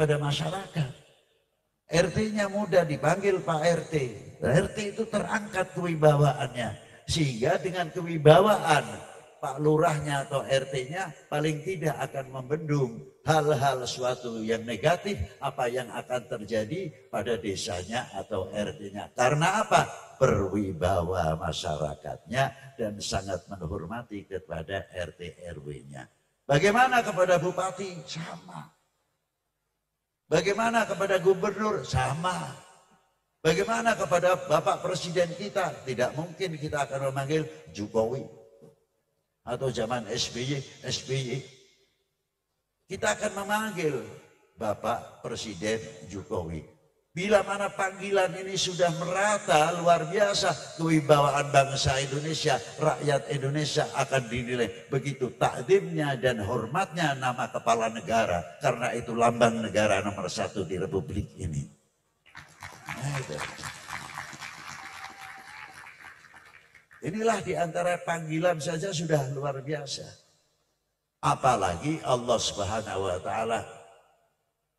kepada masyarakat. RT-nya muda dipanggil Pak RT. RT itu terangkat kewibawaannya. Sehingga dengan kewibawaan Pak Lurahnya atau RT-nya paling tidak akan membendung hal-hal suatu yang negatif apa yang akan terjadi pada desanya atau RT-nya. Karena apa? Berwibawa masyarakatnya dan sangat menghormati kepada RT RW-nya. Bagaimana kepada bupati? Sama. Bagaimana kepada gubernur? Sama. Bagaimana kepada Bapak Presiden kita? Tidak mungkin kita akan memanggil Jokowi. Atau zaman SBY. Kita akan memanggil Bapak Presiden Jokowi. Bila mana panggilan ini sudah merata luar biasa, kewibawaan bangsa Indonesia, rakyat Indonesia akan dinilai begitu takdimnya dan hormatnya nama kepala negara. Karena itu lambang negara nomor 1 di Republik ini. Nah, itu. Inilah di antara panggilan saja sudah luar biasa. Apalagi Allah Subhanahu wa taala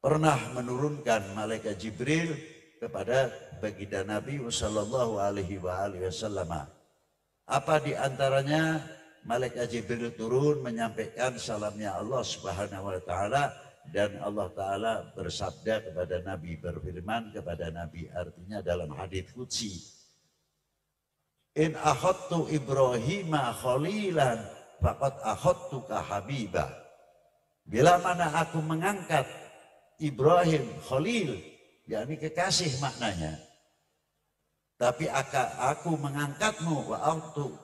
pernah menurunkan malaikat Jibril kepada baginda Nabi sallallahu alaihi wasallam. Apa di antaranya malaikat Jibril turun menyampaikan salamnya Allah Subhanahu wa taala dan Allah taala bersabda kepada Nabi, berfirman kepada Nabi, artinya dalam hadits qudsi, in akhadtu Ibrahima khalilan faqad akhadtuka habibah. Bila mana aku mengangkat Ibrahim khalil, yakni kekasih maknanya, tapi aku mengangkatmu wa autu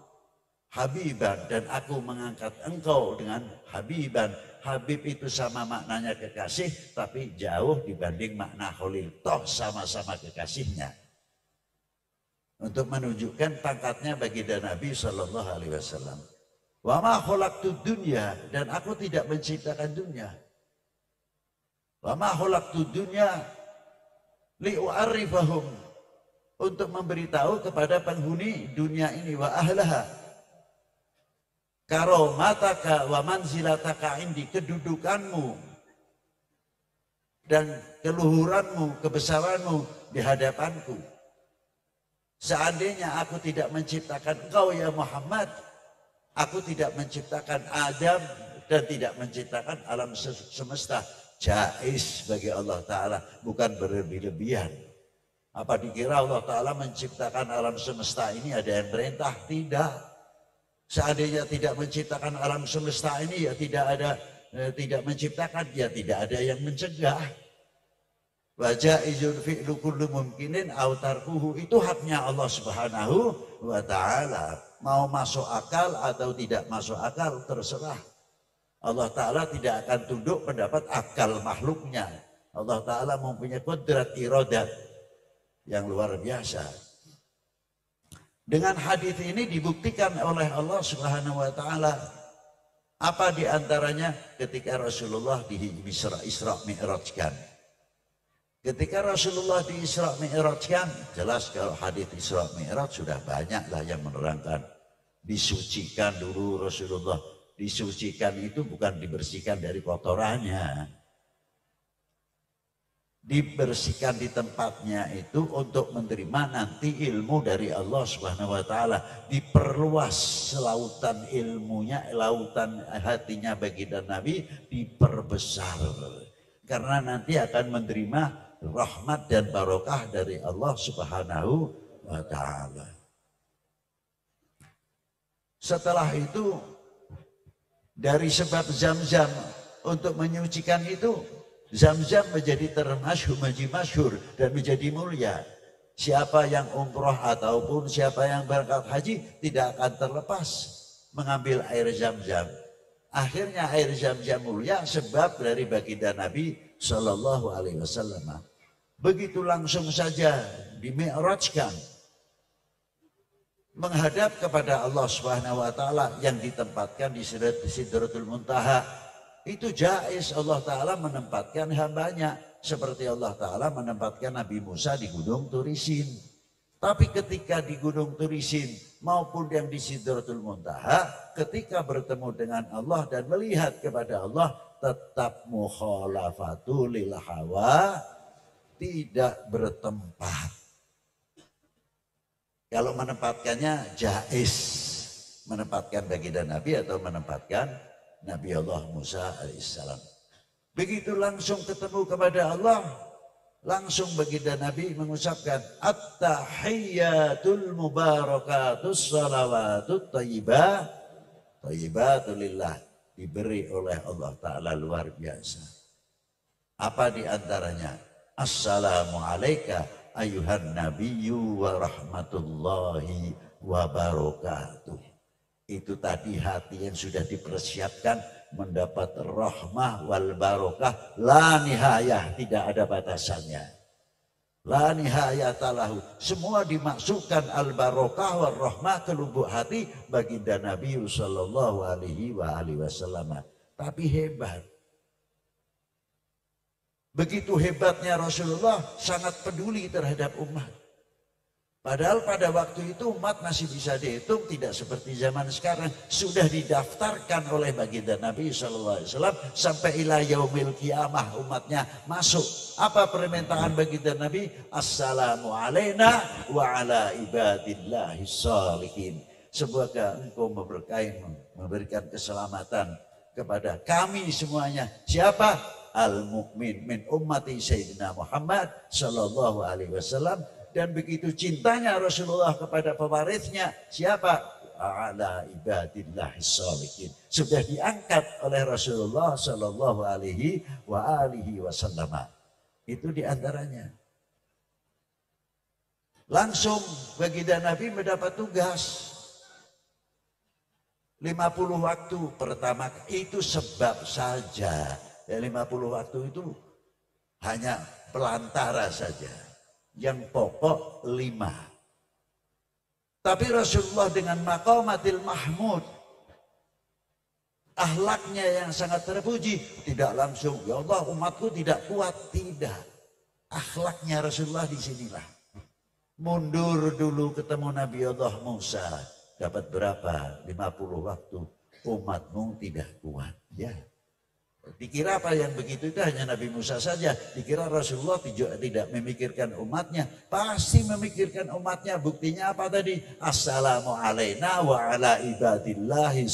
habiban, dan aku mengangkat engkau dengan habiban. Habib itu sama maknanya kekasih, tapi jauh dibanding makna khalil. Toh sama-sama kekasihnya. Untuk menunjukkan pangkatnya baginda Nabi sallallahu alaihi wasallam. Wa ma khalaqtud dunya, dan aku tidak menciptakan dunia. Wa ma khalaqtud dunya li'u'arrifahum, untuk memberitahu kepada penghuni dunia ini, wa ahlaha karomataka wa manzilataka indi, kedudukanmu dan keluhuranmu, kebesaranmu di hadapanku. Seandainya aku tidak menciptakan engkau ya Muhammad, aku tidak menciptakan Adam dan tidak menciptakan alam semesta. Jais bagi Allah Ta'ala, bukan berlebih-lebihan. Apa dikira Allah Ta'ala menciptakan alam semesta ini ada yang perintah? Tidak. Seandainya tidak menciptakan alam semesta ini, ya tidak menciptakan, ya tidak ada yang mencegah. Wajah izun fi'lu kullu mumkinin aw tarkuhu, itu haknya Allah Subhanahu wa taala. Mau masuk akal atau tidak masuk akal terserah. Allah Ta'ala tidak akan tunduk pendapat akal makhluknya. Allah Ta'ala mempunyai kodrat iradat yang luar biasa. Dengan hadis ini dibuktikan oleh Allah Subhanahu wa taala. Apa di antaranya? Ketika Rasulullah di Isra Mi'rajkan. Ketika Rasulullah di Isra Mi'rajkan, jelas kalau hadis Isra Mi'raj sudah banyak lah yang menerangkan. Disucikan dulu Rasulullah. Disucikan itu bukan dibersihkan dari kotorannya. Dibersihkan di tempatnya itu untuk menerima nanti ilmu dari Allah Subhanahu wa taala. Diperluas lautan ilmunya, lautan hatinya baginda Nabi diperbesar. Karena nanti akan menerima rahmat dan barokah dari Allah Subhanahu wa taala. Setelah itu dari sebab Zam-Zam untuk menyucikan itu, Zam-Zam menjadi masyhur dan menjadi mulia. Siapa yang umroh ataupun siapa yang berangkat haji tidak akan terlepas mengambil air Zam-Zam. Akhirnya air Zam-Zam mulia sebab dari baginda Nabi Sallallahu Alaihi Wasallam. Begitu langsung saja dimi'rajkan menghadap kepada Allah Subhanahu wa taala yang ditempatkan di Sidratul Muntaha. Itu jais Allah Ta'ala menempatkan hambanya. Seperti Allah Ta'ala menempatkan Nabi Musa di Gunung Turisin. Tapi ketika di Gunung Turisin maupun yang di Sidratul Muntaha, ketika bertemu dengan Allah dan melihat kepada Allah, tetap mukhalafatul lil hawa, tidak bertempat. Kalau menempatkannya jais, menempatkan baginda Nabi atau menempatkan Nabi Allah Musa alaihissalam. Begitu langsung ketemu kepada Allah, langsung baginda Nabi mengucapkan at-tahiyyatul mubarakatus salawatut thayyibah thayyibatulillah, diberi oleh Allah Ta'ala luar biasa. Apa di antaranya? Assalamu alayka ayuhan nabiyyu wa rahmatullahi wa barakatuh. Itu tadi hati yang sudah dipersiapkan mendapat rahmah wal barakah la nihayah, tidak ada batasannya. La nihayata lahu, semua dimaksudkan al barakah wal rahmah ke lubuk hati baginda Nabi sallallahu alaihi wasallam. Tapi hebat. Begitu hebatnya Rasulullah, sangat peduli terhadap umat. Padahal pada waktu itu umat masih bisa dihitung, tidak seperti zaman sekarang. Sudah didaftarkan oleh baginda Nabi SAW sampai ila yaumil qiyamah umatnya masuk. Apa permintaan baginda Nabi? Assalamu alayna wa ala ibadillahi shalihin. Semoga engkau memberkahi, memberikan keselamatan kepada kami semuanya. Siapa? Al-mu'min min ummati Sayyidina Muhammad sallallahu alaihi wasallam. Dan begitu cintanya Rasulullah kepada pewarisnya, siapa? Ala ibadillahi sholihin. Sudah diangkat oleh Rasulullah sallallahu alaihi wasallam. Itu diantaranya. Langsung baginda Nabi mendapat tugas 50 waktu pertama. Itu sebab saja. Ya, 50 waktu itu hanya pelantara saja. Yang pokok 5. Tapi Rasulullah dengan maqamatil mahmud, akhlaknya yang sangat terpuji, tidak langsung, ya Allah umatku tidak kuat, tidak. Akhlaknya Rasulullah disinilah. Mundur dulu ketemu Nabi Allah Musa, dapat berapa? 50 waktu. Umatmu tidak kuat, ya. Dikira apa yang begitu itu hanya Nabi Musa saja. Dikira Rasulullah tidak memikirkan umatnya. Pasti memikirkan umatnya. Buktinya apa tadi? Assalamu alayna wa ala ibadillahi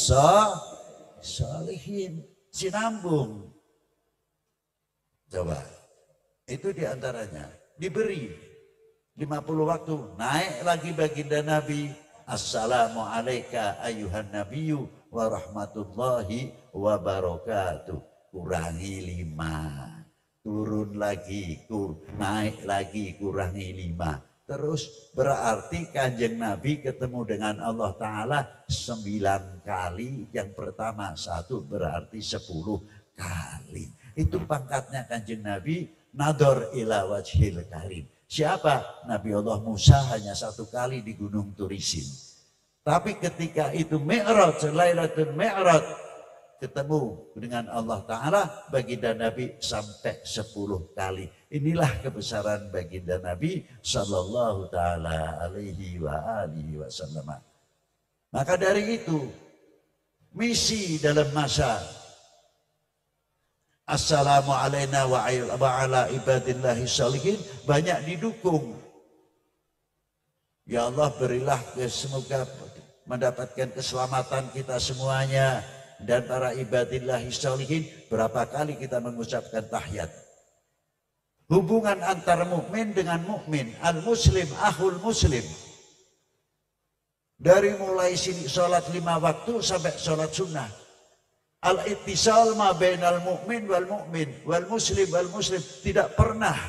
shalihin. Sinambung. Coba. Itu diantaranya. Diberi 50 waktu. Naik lagi baginda Nabi. Assalamu alayka ayuhan nabiyyu wa rahmatullahi wa barakatuh. Kurangi 5, turun lagi, naik lagi, kurangi 5. Terus berarti Kanjeng Nabi ketemu dengan Allah Ta'ala 9 kali. Yang pertama 1 berarti 10 kali. Itu pangkatnya Kanjeng Nabi, nador ila wajhil karim. Siapa? Nabi Allah Musa hanya 1 kali di Gunung Turisin. Tapi ketika itu Mi'raj, Lailatul Mi'raj, ketemu dengan Allah Ta'ala, baginda Nabi sampai 10 kali. Inilah kebesaran baginda Nabi sallallahu ta'ala alaihi wasallam. Maka dari itu, misi dalam masa Assalamu alayna wa ala ibadillahi shalihin banyak didukung. Ya Allah berilah semoga mendapatkan keselamatan kita semuanya. Dan para ibadillahi sholihin, berapa kali kita mengucapkan tahiyat. Hubungan antara mukmin dengan mukmin, al-muslim, akhul muslim. Dari mulai sini sholat 5 waktu sampai sholat sunnah. Al-ittisal ma bainal mu'min wal mu'min, wal muslim wal muslim. Tidak pernah,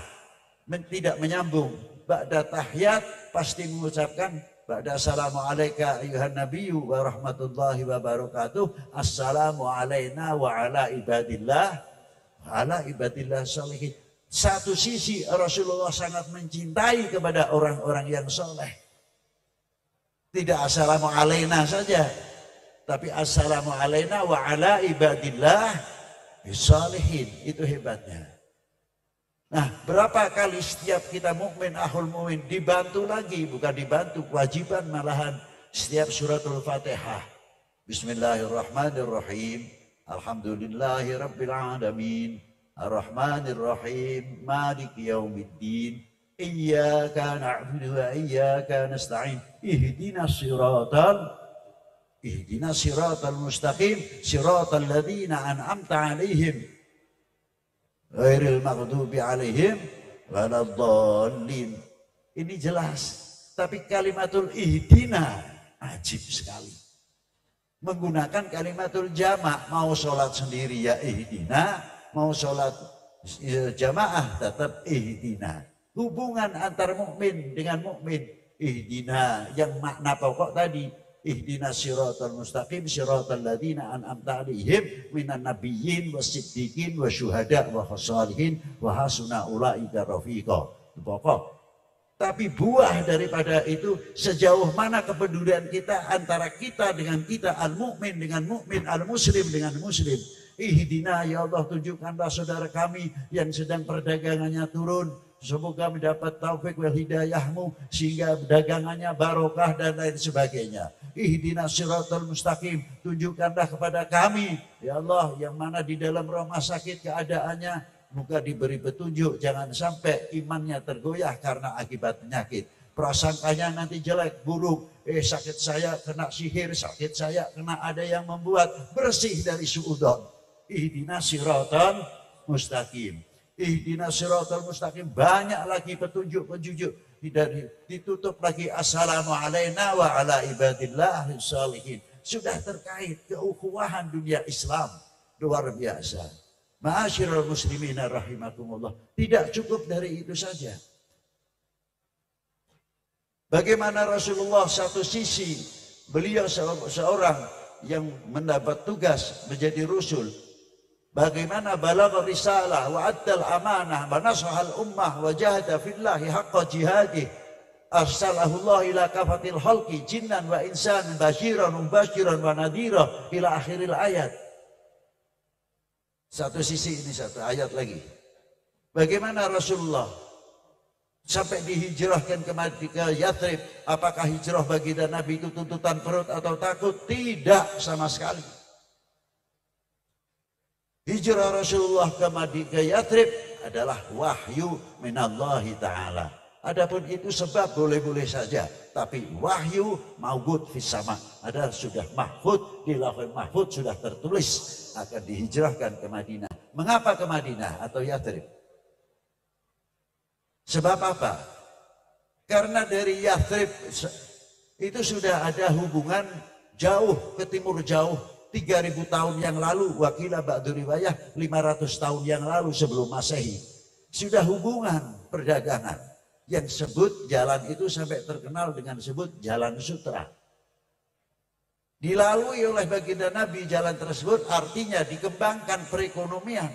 tidak menyambung. Ba'da tahiyat pasti mengucapkan ba'da assalamu alayka ayuhan nabiyyu wa rahmatullahi wa barakatuh. Assalamu alayna wa ala ibadillah sholihin. Satu sisi Rasulullah sangat mencintai kepada orang-orang yang soleh. Tidak assalamu alayna saja, tapi assalamu alayna wa ala ibadillah sholihin. Itu hebatnya. Nah, berapa kali setiap kita mukmin akhul mukmin dibantu lagi, bukan dibantu, kewajiban malahan setiap suratul Fatihah. Bismillahirrahmanirrahim. Alhamdulillahi Rabbil Alamin. Ar-Rahmanir Rahim. Maliki Yaumiddin. Iyyaka na'budu wa iyyaka nasta'in. Ihdinas siratal mustaqim. Siratal ladzina an'amta 'alaihim. Ghairil maghdubi 'alaihim waladdallin. Ini jelas. Tapi kalimatul ihdina ajib sekali. Menggunakan kalimatul jamak, mau sholat sendiri ya ihdina, mau sholat jamaah tetap ihdina. Hubungan antar mukmin dengan mukmin, ihdina yang makna pokok tadi, ihdina siratal mustaqim siratal ladzina an'amta 'alaihim minan nabiyyin wasiddiqin wasyuhada wa shalihin wa hasuna ulaika rafiqa. Pokok. Tapi buah daripada itu, sejauh mana kepedulian kita antara kita dengan kita, al-mu'min dengan mu'min, al-muslim dengan muslim. Ihdina ya Allah, tunjukkanlah saudara kami yang sedang perdagangannya turun. Semoga mendapat taufik wal hidayahmu sehingga dagangannya barokah dan lain sebagainya. Ihdina siratal mustaqim, tunjukkanlah kepada kami ya Allah yang mana di dalam rumah sakit keadaannya, moga diberi petunjuk, jangan sampai imannya tergoyah karena akibat penyakit. Prasangkanya nanti jelek, buruk. Sakit saya kena sihir, sakit saya kena ada yang membuat, bersih dari suudzon. Ihdina siratal mustaqim. Ihdina siratal mustaqim. Banyak lagi petunjuk-petunjuk. Ditutup lagi assalamu alaina wa ala ibadillah sholihin. Sudah terkait keukhuwahan dunia Islam. Luar biasa. Ma'asyiral muslimina rahimakumullah. Tidak cukup dari itu saja. Bagaimana Rasulullah satu sisi beliau seorang yang mendapat tugas menjadi rasul. Bagaimana balagha risalah wa addal amanah wa nasahal ummah wa jahada fillahi haqqa jihadih. Arsalahullah ila kafatil khalqi jinnan wa insan basyiran mubasyiran wa nadhira ila akhiril ayat. Satu sisi ini satu ayat lagi. Bagaimana Rasulullah sampai dihijrahkan ke Yathrib? Apakah hijrah bagi Nabi itu tuntutan perut atau takut? Tidak sama sekali. Hijrah Rasulullah ke Yathrib adalah wahyu minallahi ta'ala. Adapun itu sebab boleh-boleh saja. Tapi wahyu maujud fis sama. Ada sudah mahfud, di lauhul mahfud sudah tertulis akan dihijrahkan ke Madinah. Mengapa ke Madinah atau Yathrib? Sebab apa? Karena dari Yathrib itu sudah ada hubungan jauh ke timur jauh. 3000 tahun yang lalu, wakilah ba'du riwayah 500 tahun yang lalu sebelum Masehi. Sudah hubungan perdagangan. Yang sebut jalan itu sampai terkenal dengan sebut jalan sutra. Dilalui oleh baginda Nabi jalan tersebut, artinya dikembangkan perekonomian.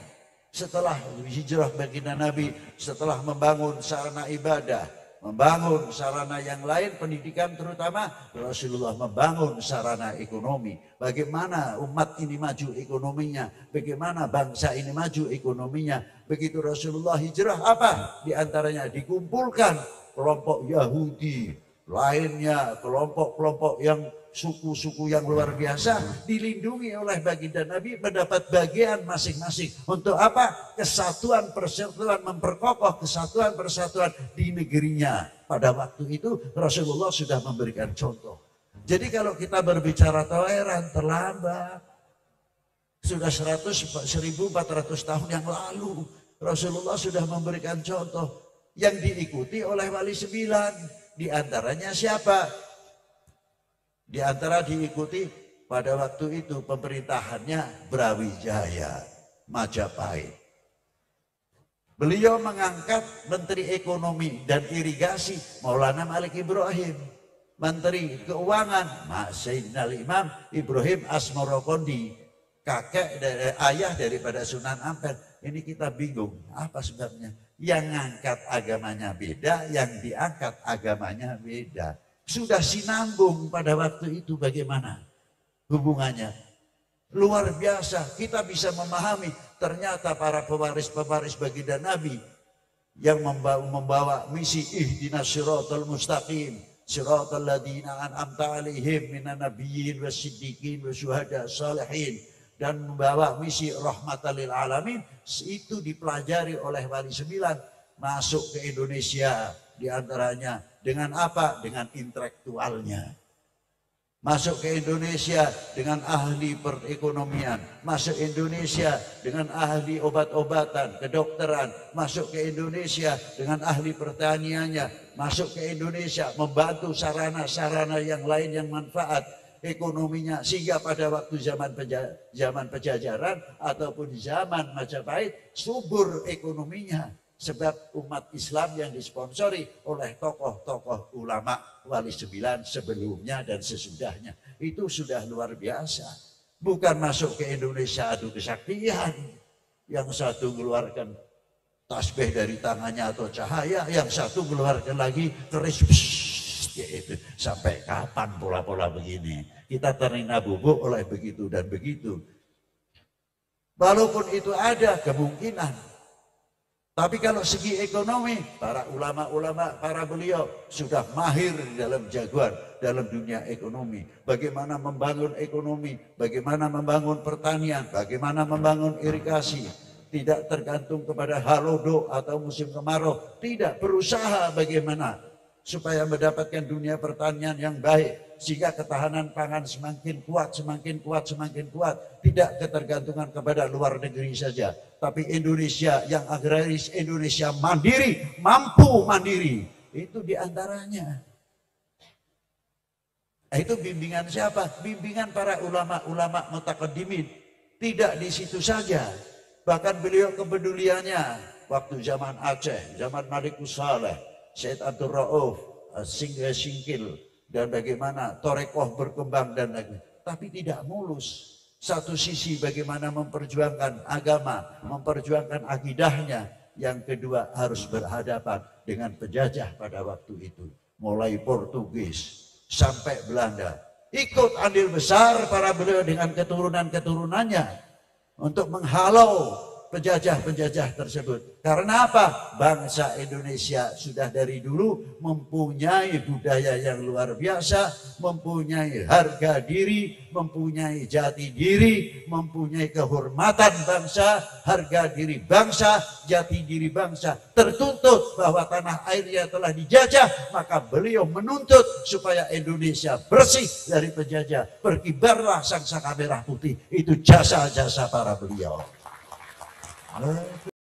Setelah hijrah baginda Nabi, setelah membangun sarana ibadah, membangun sarana yang lain, pendidikan terutama, Rasulullah membangun sarana ekonomi. Bagaimana umat ini maju ekonominya, bagaimana bangsa ini maju ekonominya. Begitu Rasulullah hijrah, apa? Di antaranya dikumpulkan kelompok Yahudi, lainnya kelompok-kelompok yang suku-suku yang luar biasa, dilindungi oleh baginda Nabi, mendapat bagian masing-masing. Untuk apa? Kesatuan persatuan, memperkokoh kesatuan persatuan di negerinya. Pada waktu itu Rasulullah sudah memberikan contoh. Jadi kalau kita berbicara toleran, terlambat. Sudah 1400 tahun yang lalu Rasulullah sudah memberikan contoh yang diikuti oleh wali 9. Di antaranya siapa? Di antara diikuti pada waktu itu pemerintahannya Brawijaya, Majapahit. Beliau mengangkat Menteri Ekonomi dan Irigasi Maulana Malik Ibrahim. Menteri Keuangan Sayyidina Imam Ibrahim Asmorokondi, ayah daripada Sunan Ampel. Ini kita bingung, apa sebabnya? Yang ngangkat agamanya beda, yang diangkat agamanya beda. Sudah sinambung pada waktu itu, bagaimana hubungannya? Luar biasa, kita bisa memahami ternyata para pewaris-pewaris baginda Nabi yang membawa misi ihdinas siratal mustaqim siratal ladzina an'amta 'alaihim minan nabiyyin wasiddiqin wasyuhada shalihin. dan membawa misi rahmatan lil alamin, itu dipelajari oleh Wali Sembilan, masuk ke Indonesia diantaranya dengan apa? Dengan intelektualnya. Masuk ke Indonesia dengan ahli perekonomian, masuk Indonesia dengan ahli obat-obatan, kedokteran, masuk ke Indonesia dengan ahli pertaniannya, masuk ke Indonesia membantu sarana-sarana yang lain yang manfaat ekonominya, sehingga pada waktu zaman penjajahan ataupun zaman Majapahit subur ekonominya. Sebab umat Islam yang disponsori oleh tokoh-tokoh ulama Wali Sembilan sebelumnya dan sesudahnya. Itu sudah luar biasa. Bukan masuk ke Indonesia adu kesaktian. Yang satu mengeluarkan tasbih dari tangannya atau cahaya. Yang satu mengeluarkan lagi keris. Gitu. Sampai kapan pola-pola begini? Kita terina bubuk oleh begitu dan begitu. Walaupun itu ada kemungkinan. Tapi kalau segi ekonomi, para ulama-ulama, para beliau sudah mahir dalam jagoan dalam dunia ekonomi. Bagaimana membangun ekonomi, bagaimana membangun pertanian, bagaimana membangun irigasi. Tidak tergantung kepada halodo atau musim kemarau. Tidak, berusaha bagaimana supaya mendapatkan dunia pertanian yang baik. Sehingga ketahanan pangan semakin kuat, semakin kuat, semakin kuat. Tidak ketergantungan kepada luar negeri saja. Tapi Indonesia yang agraris, Indonesia mandiri, mampu mandiri. Itu diantaranya. Itu bimbingan siapa? Bimbingan para ulama-ulama mutaqaddimin. Tidak di situ saja. Bahkan beliau kepeduliannya waktu zaman Aceh, zaman Malikus Saleh, Syed Abdul Rauf, Singkil, dan bagaimana Torekoh berkembang dan lagi. Tapi tidak mulus. Satu sisi bagaimana memperjuangkan agama, memperjuangkan akidahnya. Yang kedua harus berhadapan dengan penjajah pada waktu itu. Mulai Portugis sampai Belanda. Ikut andil besar para beliau dengan keturunan-keturunannya untuk menghalau penjajah-penjajah tersebut. Karena apa? Bangsa Indonesia sudah dari dulu mempunyai budaya yang luar biasa, mempunyai harga diri, mempunyai jati diri, mempunyai kehormatan bangsa, harga diri bangsa, jati diri bangsa. Tertuntut bahwa tanah airnya telah dijajah, maka beliau menuntut supaya Indonesia bersih dari penjajah. Berkibarlah sang saka merah putih. Itu jasa-jasa para beliau.